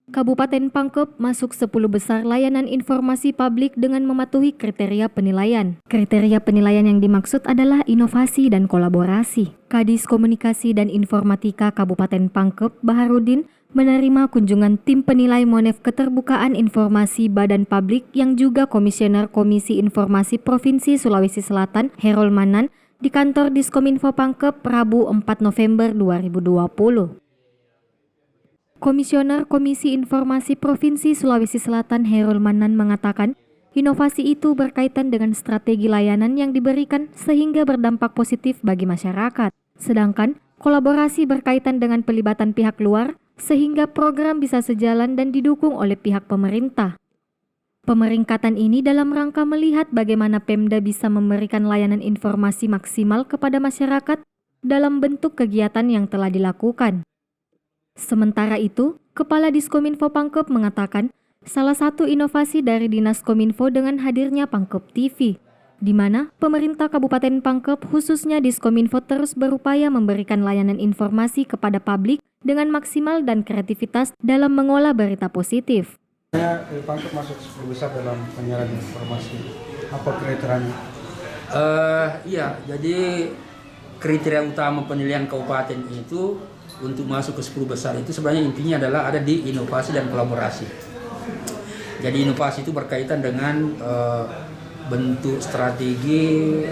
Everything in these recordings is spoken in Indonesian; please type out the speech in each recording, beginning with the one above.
Kabupaten Pangkep masuk 10 besar layanan informasi publik dengan mematuhi kriteria penilaian. Kriteria penilaian yang dimaksud adalah inovasi dan kolaborasi. Kadis Komunikasi dan Informatika Kabupaten Pangkep, Baharudin, menerima kunjungan tim penilai Monef Keterbukaan Informasi Badan Publik yang juga Komisioner Komisi Informasi Provinsi Sulawesi Selatan, Herol Manan, di kantor Diskominfo Pangkep, Rabu 4 November 2020. Komisioner Komisi Informasi Provinsi Sulawesi Selatan Herol Manan mengatakan, inovasi itu berkaitan dengan strategi layanan yang diberikan sehingga berdampak positif bagi masyarakat. Sedangkan kolaborasi berkaitan dengan pelibatan pihak luar sehingga program bisa sejalan dan didukung oleh pihak pemerintah. Pemeringkatan ini dalam rangka melihat bagaimana Pemda bisa memberikan layanan informasi maksimal kepada masyarakat dalam bentuk kegiatan yang telah dilakukan. Sementara itu, Kepala Diskominfo Pangkep mengatakan salah satu inovasi dari Dinas Kominfo dengan hadirnya Pangkep TV, di mana pemerintah Kabupaten Pangkep khususnya Diskominfo terus berupaya memberikan layanan informasi kepada publik dengan maksimal dan kreativitas dalam mengolah berita positif. Pangkep masuk 10 besar dalam penyiaran informasi. Apa kriterianya? Iya, jadi kriteria utama penilaian kabupaten itu untuk masuk ke 10 besar itu sebenarnya intinya adalah ada di inovasi dan kolaborasi. Jadi inovasi itu berkaitan dengan bentuk strategi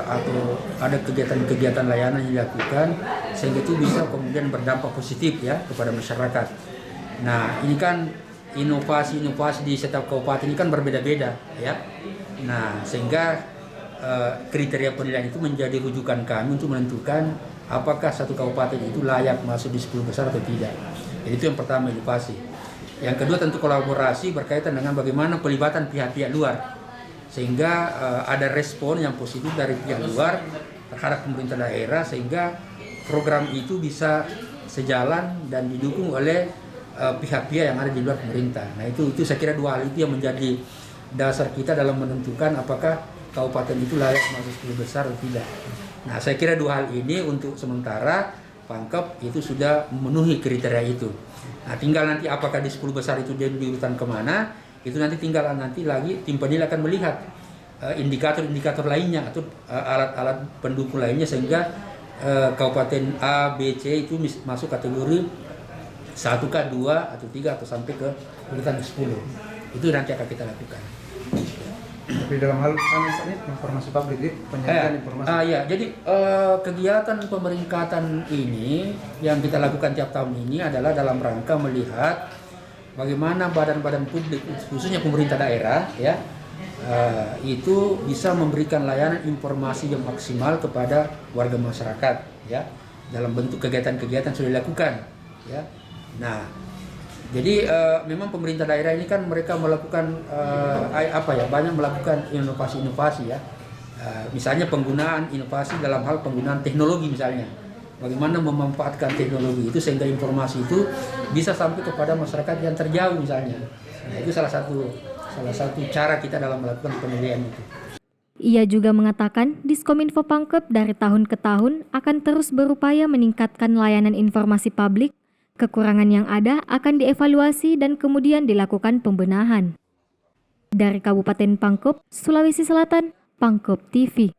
atau ada kegiatan-kegiatan layanan yang dilakukan sehingga itu bisa kemudian berdampak positif ya kepada masyarakat. Nah, ini kan inovasi-inovasi di setiap kabupaten ini kan berbeda-beda ya. Nah, sehingga kriteria penilaian itu menjadi rujukan kami untuk menentukan apakah satu kabupaten itu layak masuk di 10 besar atau tidak. Jadi itu yang pertama, inovasi. Yang kedua tentu kolaborasi berkaitan dengan bagaimana pelibatan pihak-pihak luar. Sehingga ada respon yang positif dari pihak luar terhadap pemerintah daerah sehingga program itu bisa sejalan dan didukung oleh pihak-pihak yang ada di luar pemerintah. Nah itu saya kira dua hal itu yang menjadi dasar kita dalam menentukan apakah kabupaten itu layak masuk 10 besar atau tidak. Nah, saya kira dua hal ini untuk sementara Pangkep itu sudah memenuhi kriteria itu. Nah, tinggal nanti apakah di 10 besar itu dia diurutan kemana, itu nanti tinggal lagi tim penilai akan melihat indikator-indikator lainnya atau alat-alat pendukung lainnya sehingga kabupaten A, B, C itu masuk kategori 1K, 2, atau 3 atau sampai ke urutan 10. Itu nanti akan kita lakukan. Tapi dalam hal ini informasi publik, penyampaian informasi. Ya, jadi kegiatan pemeringkatan ini yang kita lakukan tiap tahun ini adalah dalam rangka melihat bagaimana badan-badan publik, khususnya pemerintah daerah, ya, itu bisa memberikan layanan informasi yang maksimal kepada warga masyarakat, ya, dalam bentuk kegiatan-kegiatan sudah dilakukan, ya. Nah. Jadi memang pemerintah daerah ini kan mereka melakukan banyak melakukan inovasi-inovasi ya. Misalnya penggunaan inovasi dalam hal penggunaan teknologi misalnya. Bagaimana memanfaatkan teknologi itu sehingga informasi itu bisa sampai kepada masyarakat yang terjauh misalnya. Nah, itu salah satu cara kita dalam melakukan penilaian itu. Ia juga mengatakan Diskominfo Pangkep dari tahun ke tahun akan terus berupaya meningkatkan layanan informasi publik. Kekurangan yang ada akan dievaluasi dan kemudian dilakukan pembenahan. Dari Kabupaten Pangkep, Sulawesi Selatan, Pangkep TV.